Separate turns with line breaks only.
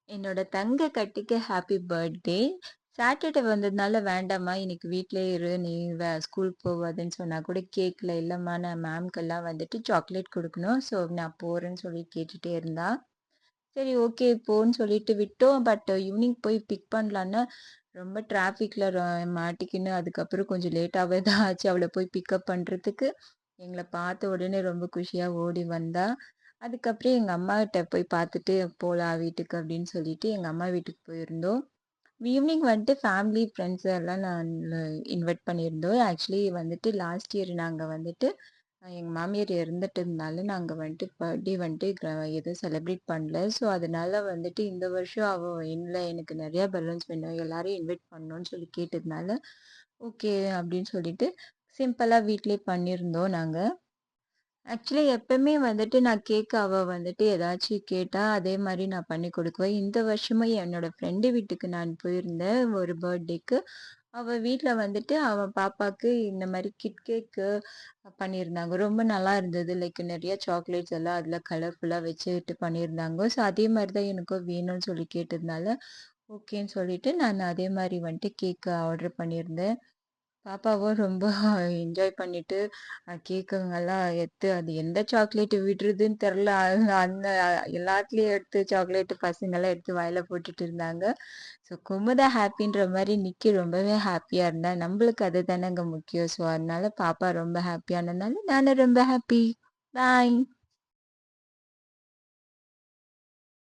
என்னோட தங்க கட்டிக்கு happy birthday. Saturday வந்ததுனால வேண்டாம்மா இன்னைக்கு வீட்லயே இரு. நீ ஸ்கூல் போவாதன்னு சொன்னா கூட கேட்கல. இல்லம்மா நான் மேம்க்கெல்லாம் வந்துட்டு சாக்லேட் குடுக்கணும். ஸோ நான் போறேன்னு சொல்லி கேட்டுட்டே இருந்தா. சரி ஓகே போன்னு சொல்லிட்டு விட்டோம். பட் ஈவினிங் போய் பிக் பண்ணலான்னா, ரொம்ப டிராஃபிக்ல மாட்டிக்கின்னு அதுக்கப்புறம் கொஞ்சம் லேட்டாவே தான் ஆச்சு. அவள போய் பிக்கப் பண்றதுக்கு. எங்கள பார்த்த உடனே ரொம்ப குஷியா ஓடி வந்தா. அதுக்கப்புறம் எங்க அம்மாகிட்ட போய் பார்த்துட்டு போலாம் வீட்டுக்கு அப்படின்னு சொல்லிட்டு எங்க அம்மா வீட்டுக்கு போயிருந்தோம். ஈவினிங் வந்துட்டு ஃபேமிலி, ஃப்ரெண்ட்ஸ் எல்லாம் நான் இன்வைட் பண்ணியிருந்தோம். ஆக்சுவலி வந்துட்டு லாஸ்ட் இயர் நாங்க வந்துட்டு எங்க மாமியார் இறந்துட்டதுனால நாங்க வந்துட்டு பர்த்டே வந்துட்டு எதுவும் செலிப்ரேட் பண்ணல. ஸோ அதனால வந்துட்டு இந்த வருஷம் அவ இல்ல எனக்கு நிறைய பலூன்ஸ் வேணும். எல்லாரையும் இன்வைட் பண்ணணும்னு சொல்லி கேட்டதுனால, ஓகே அப்படின்னு சொல்லிட்டு சிம்பிளா வீட்லயே பண்ணியிருந்தோம் நாங்க. ஆக்சுவலி எப்பவுமே வந்துட்டு நான் கேக் அவ வந்துட்டு ஏதாச்சும் கேட்டா, அதே மாரி நான் பண்ணி குடுக்குவேன். இந்த வருஷமும் என்னோட ஃப்ரெண்டு வீட்டுக்கு நான் போயிருந்தேன் ஒரு பர்த்டேக்கு. அவ வீட்ல வந்துட்டு அவ பாப்பாக்கு இந்த மாரி கிட் கேக்கு பண்ணியிருந்தாங்க. ரொம்ப நல்லா இருந்தது. லைக் நெறைய சாக்லேட்ஸ் எல்லாம் அதில கலர்ஃபுல்லா வச்சுட்டு பண்ணியிருந்தாங்க. ஸோ அதே மாரி தான் எனக்கும் வேணும்னு சொல்லி கேட்டதுனால, ஓகேன்னு சொல்லிட்டு நான் அதே மாரி வந்துட்டு கேக் ஆர்டர் பண்ணியிருந்தேன். பாப்பாவும் ரொம்ப என்ஜாய் பண்ணிட்டு, கேக்குங்கலாம் எடுத்து அது எந்த சாக்லேட் விடுறதுன்னு தெரியல. அந்த எல்லாத்துலயும் எடுத்து சாக்லேட் பசங்கலாம் எடுத்து வாயில போட்டுட்டு இருந்தாங்க. ஸோ குமுதா ஹாப்பின்ற மாரி நிக்கி ரொம்பவே ஹாப்பியா இருந்தா. நம்மளுக்கு அதுதானங்க முக்கியம். ஸோ அதனால பாப்பா ரொம்ப ஹாப்பியானனால நானும் ரொம்ப ஹாப்பி. பாய்.